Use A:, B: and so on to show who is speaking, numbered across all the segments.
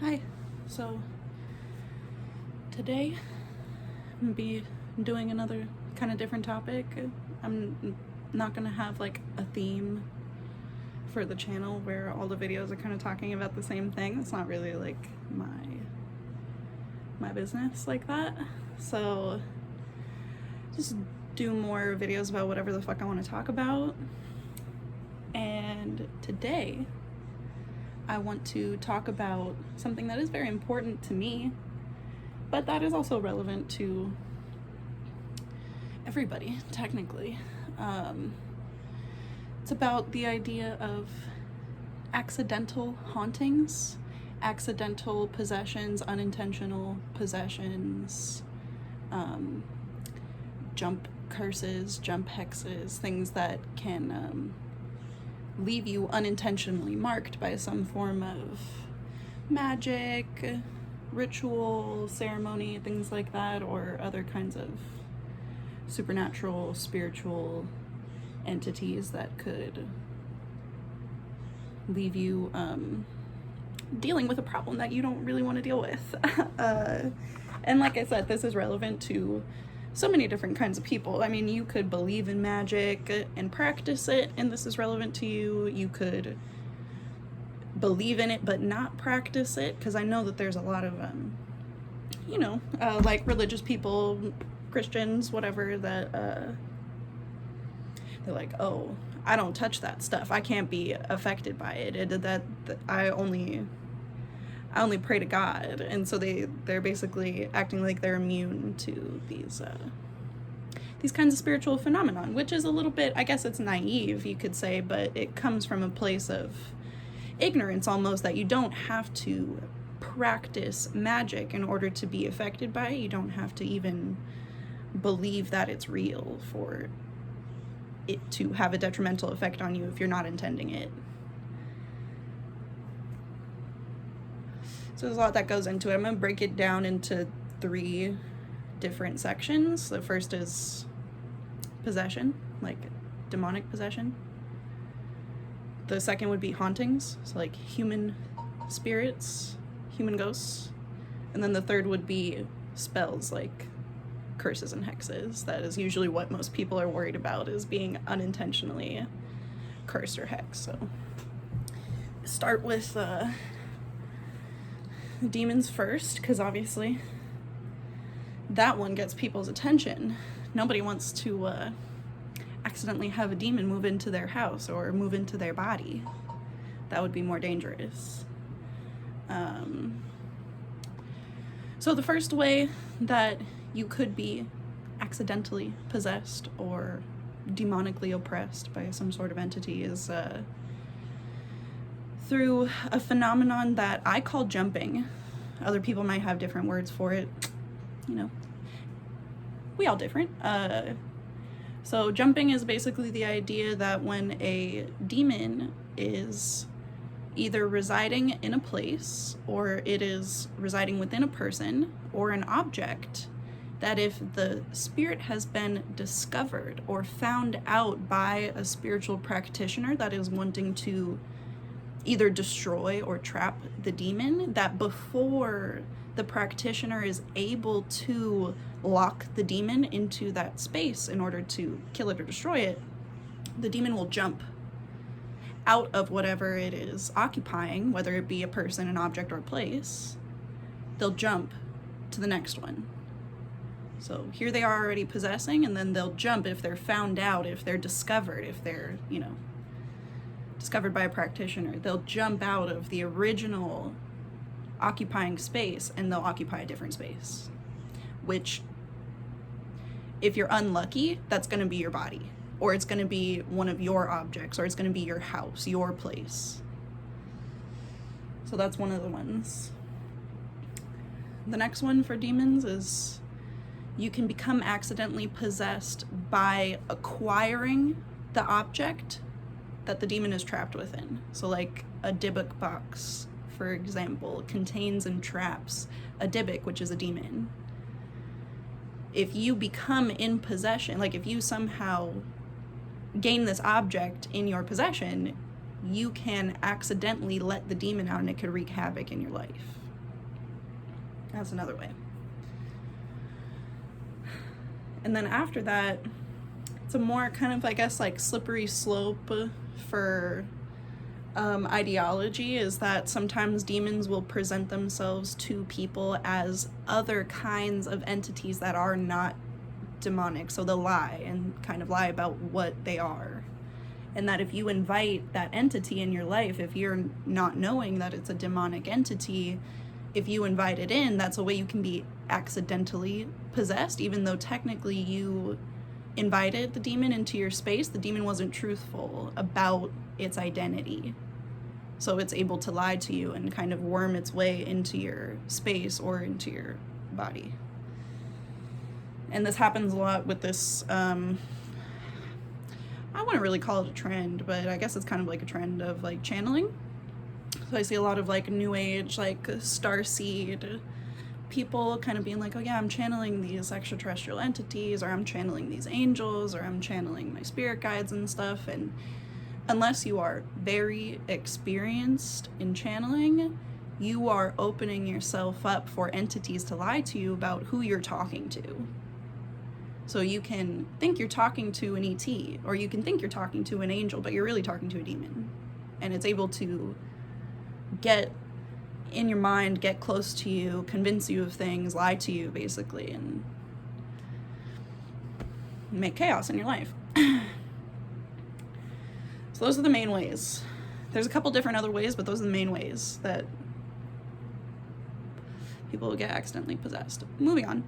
A: Hi. So today I'm gonna be doing another kind of different topic. I'm not gonna have like a theme for the channel where all the videos are kind of talking about the same thing. It's not really like my business like that. So just do more videos about whatever the fuck I want to talk about. And today I want to talk about something that is very important to me, but that is also relevant to everybody, technically. It's about the idea of accidental hauntings, accidental possessions, unintentional possessions, jump curses, jump hexes, things that can leave you unintentionally marked by some form of magic, ritual, ceremony, things like that, or other kinds of supernatural, spiritual entities that could leave you dealing with a problem that you don't really want to deal with. And like I said, this is relevant to so many different kinds of people. I mean, you could believe in magic and practice it, and this is relevant to you. You could believe in it but not practice it, because I know that there's a lot of like religious people, Christians, whatever, that they're like, oh, I don't touch that stuff, I can't be affected by it, I only pray to God. And so they're basically acting like they're immune to these kinds of spiritual phenomenon, which is a little bit, I guess it's naive, you could say, but it comes from a place of ignorance almost, that you don't have to practice magic in order to be affected by it. You don't have to even believe that it's real for it to have a detrimental effect on you if you're not intending it. So there's a lot that goes into it. I'm going to break it down into 3 different sections. The first is possession, like demonic possession. The second would be hauntings, so like human spirits, human ghosts. And then the third would be spells, like curses and hexes. That is usually what most people are worried about, is being unintentionally cursed or hexed. So start with demons first, because obviously that one gets people's attention. Nobody wants to accidentally have a demon move into their house or move into their body. That would be more dangerous. So the first way that you could be accidentally possessed or demonically oppressed by some sort of entity is through a phenomenon that I call jumping. Other people might have different words for it. You know, we all different. So jumping is basically the idea that when a demon is either residing in a place, or it is residing within a person or an object, that if the spirit has been discovered or found out by a spiritual practitioner that is wanting to either destroy or trap the demon, that before the practitioner is able to lock the demon into that space in order to kill it or destroy it, the demon will jump out of whatever it is occupying, whether it be a person, an object, or a place. They'll jump to the next one. So here they are already possessing, and then they'll jump if they're found out, if they're discovered, if they're, discovered by a practitioner. They'll jump out of the original occupying space and they'll occupy a different space, which, if you're unlucky, that's going to be your body, or it's going to be one of your objects, or it's going to be your house, your place. So that's one of the ones. The next one for demons is you can become accidentally possessed by acquiring the object that the demon is trapped within. So like a Dybbuk box, for example, contains and traps a Dybbuk, which is a demon. If you become in possession, like if you somehow gain this object in your possession, you can accidentally let the demon out and it could wreak havoc in your life. That's another way. And then after that, it's a more kind of, I guess, like slippery slope for ideology, is that sometimes demons will present themselves to people as other kinds of entities that are not demonic. So they'll lie and kind of lie about what they are. And that if you invite that entity in your life, if you're not knowing that it's a demonic entity, if you invite it in, that's a way you can be accidentally possessed, even though technically you invited the demon into your space. The demon wasn't truthful about its identity. So it's able to lie to you and kind of worm its way into your space or into your body. And this happens a lot with this, I wouldn't really call it a trend, but I guess it's kind of like a trend of like channeling. So I see a lot of like new age, like starseed people kind of being like, oh yeah, I'm channeling these extraterrestrial entities, or I'm channeling these angels, or I'm channeling my spirit guides and stuff. And unless you are very experienced in channeling, you are opening yourself up for entities to lie to you about who you're talking to. So you can think you're talking to an ET, or you can think you're talking to an angel, but you're really talking to a demon. And it's able to get in your mind, get close to you, convince you of things, lie to you, basically, and make chaos in your life. So those are the main ways. There's a couple different other ways, but those are the main ways that people will get accidentally possessed. Moving on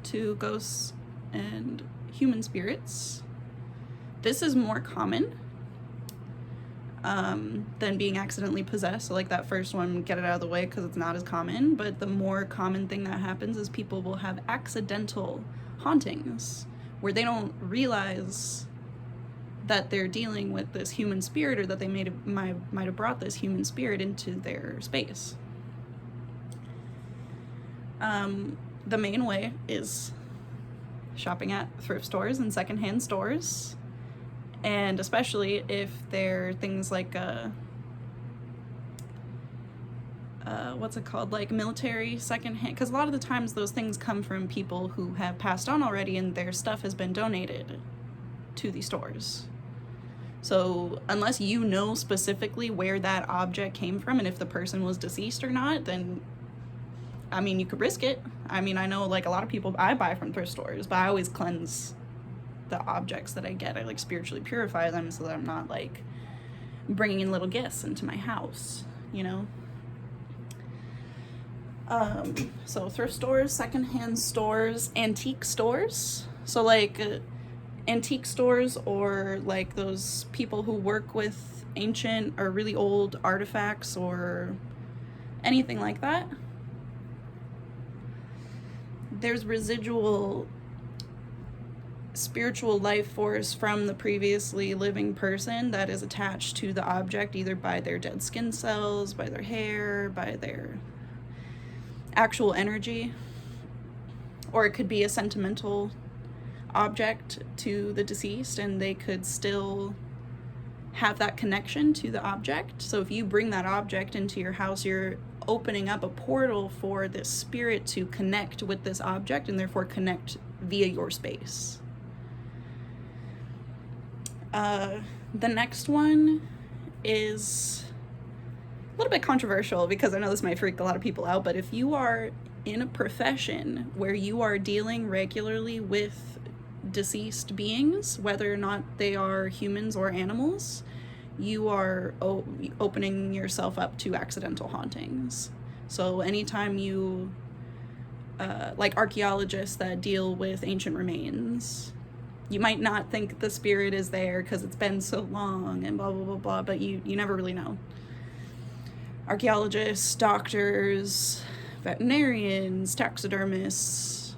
A: to ghosts and human spirits. This is more common than being accidentally possessed. So like that first one, get it out of the way because it's not as common. But the more common thing that happens is people will have accidental hauntings where they don't realize that they're dealing with this human spirit, or that they might have brought this human spirit into their space. The main way is shopping at thrift stores and secondhand stores, and especially if they're things like what's it called, like military secondhand, because a lot of the times those things come from people who have passed on already and their stuff has been donated to these stores. So unless you know specifically where that object came from and if the person was deceased or not, then I mean, you could risk it. I mean, I know like a lot of people, I buy from thrift stores, but I always cleanse the objects that I get. I like spiritually purify them so that I'm not like bringing in little gifts into my house, you know? So thrift stores, secondhand stores, antique stores. So like antique stores, or like those people who work with ancient or really old artifacts or anything like that. There's residual spiritual life force from the previously living person that is attached to the object, either by their dead skin cells, by their hair, by their actual energy, or it could be a sentimental object to the deceased and they could still have that connection to the object. So if you bring that object into your house, you're opening up a portal for this spirit to connect with this object and therefore connect via your space. The next one is a little bit controversial because I know this might freak a lot of people out, but if you are in a profession where you are dealing regularly with deceased beings, whether or not they are humans or animals, you are opening yourself up to accidental hauntings. So anytime you, like archaeologists that deal with ancient remains, you might not think the spirit is there because it's been so long and blah, blah, blah, blah, but you never really know. Archaeologists, doctors, veterinarians, taxidermists,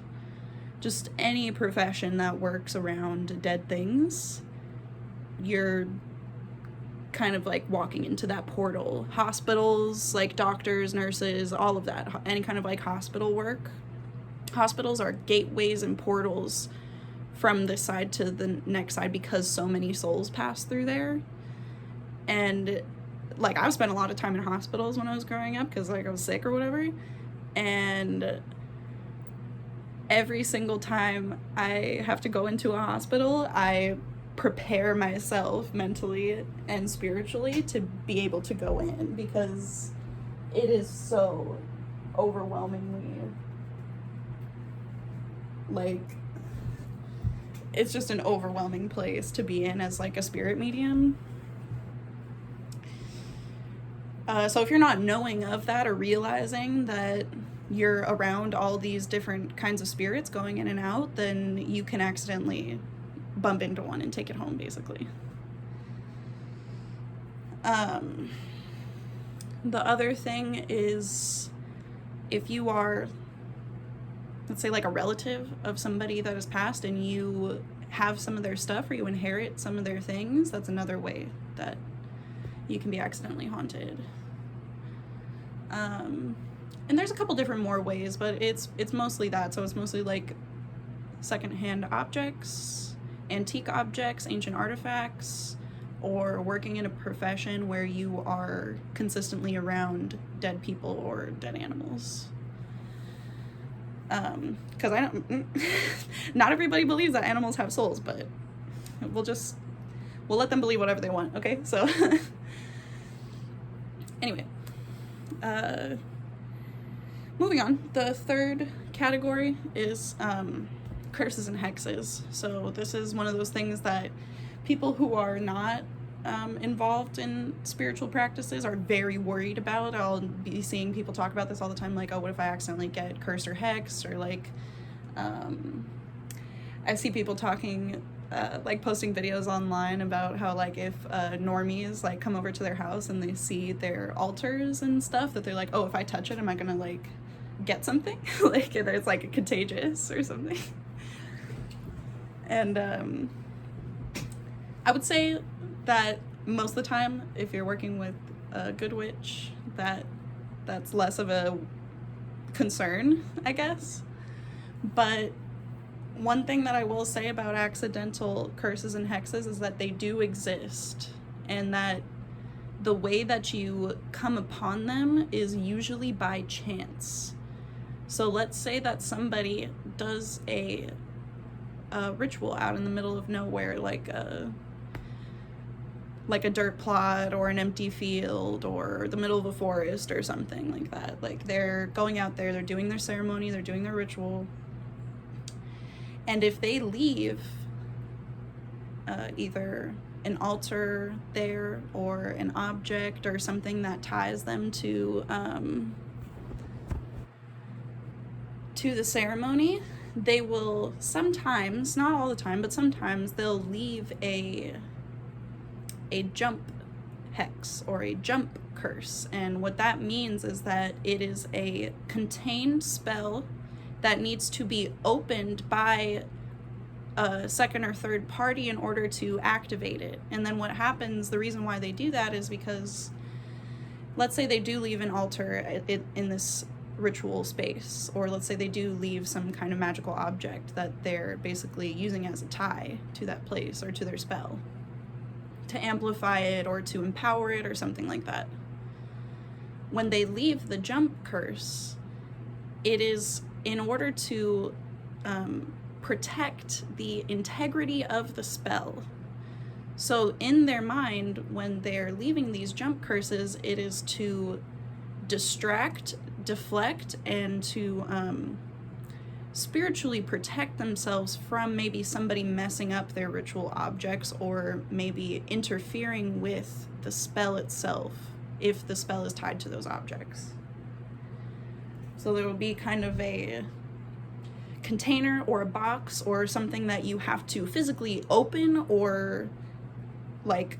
A: just any profession that works around dead things, you're kind of like walking into that portal. Hospitals, like doctors, nurses, all of that, any kind of like hospital work. Hospitals are gateways and portals from this side to the next side because so many souls pass through there. And like, I've spent a lot of time in hospitals when I was growing up because, like, I was sick or whatever, and every single time I have to go into a hospital, I prepare myself mentally and spiritually to be able to go in, because it is so overwhelmingly, like, it's just an overwhelming place to be in as, like, a spirit medium. So if you're not knowing of that or realizing that you're around all these different kinds of spirits going in and out, then you can accidentally bump into one and take it home, basically. The other thing is, if you are, let's say, like a relative of somebody that has passed and you have some of their stuff or you inherit some of their things, that's another way that you can be accidentally haunted. And there's a couple different more ways, but it's mostly that. So it's mostly like secondhand objects, antique objects, ancient artifacts, or working in a profession where you are consistently around dead people or dead animals. Because I don't, not everybody believes that animals have souls, but we'll let them believe whatever they want, okay? So, anyway, moving on. The third category is curses and hexes. So this is one of those things that people who are not involved in spiritual practices are very worried about. I'll be seeing people talk about this all the time, like, oh, what if I accidentally get cursed or hexed? Or like, I see people talking, like posting videos online about how, like, if normies like come over to their house and they see their altars and stuff, that they're like, oh, if I touch it, am I gonna like get something? Like, it's like contagious or something. And I would say that most of the time, if you're working with a good witch, that's less of a concern, I guess. But one thing that I will say about accidental curses and hexes is that they do exist, and that the way that you come upon them is usually by chance. So let's say that somebody does a ritual out in the middle of nowhere, like a dirt plot or an empty field or the middle of a forest or something like that. Like, they're going out there, they're doing their ceremony, they're doing their ritual, and if they leave either an altar there or an object or something that ties them to the ceremony, they will sometimes, not all the time, but sometimes they'll leave a jump hex or a jump curse. And what that means is that it is a contained spell that needs to be opened by a second or third party in order to activate it. And then what happens, the reason why they do that is because, let's say they do leave an altar in this ritual space, or let's say they do leave some kind of magical object that they're basically using as a tie to that place or to their spell, to amplify it or to empower it or something like that. When they leave the jump curse, it is in order to protect the integrity of the spell. So in their mind, when they're leaving these jump curses, it is to distract, deflect, and to spiritually protect themselves from maybe somebody messing up their ritual objects, or maybe interfering with the spell itself if the spell is tied to those objects. So there will be kind of a container or a box or something that you have to physically open, or like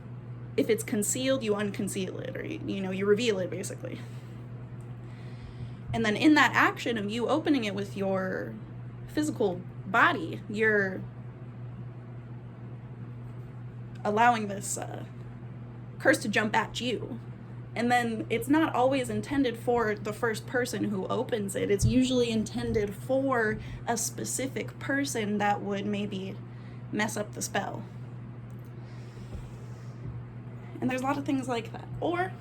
A: if it's concealed, you unconceal it, or you reveal it basically. And then in that action of you opening it with your physical body, you're allowing this curse to jump at you. And then it's not always intended for the first person who opens it. It's usually intended for a specific person that would maybe mess up the spell. And there's a lot of things like that. Or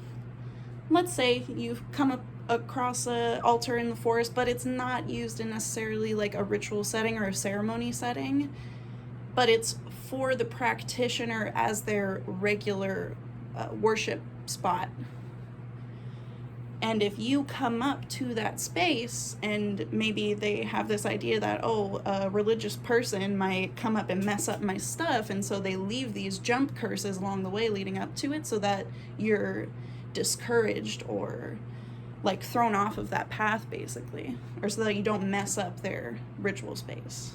A: let's say you've come up across a altar in the forest, but it's not used in necessarily like a ritual setting or a ceremony setting, but it's for the practitioner as their regular worship spot. And if you come up to that space and maybe they have this idea that, oh, a religious person might come up and mess up my stuff, and so they leave these jump curses along the way leading up to it so that you're discouraged or like thrown off of that path, basically, or so that you don't mess up their ritual space.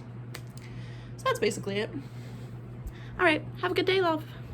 A: So that's basically it. All right, have a good day, love.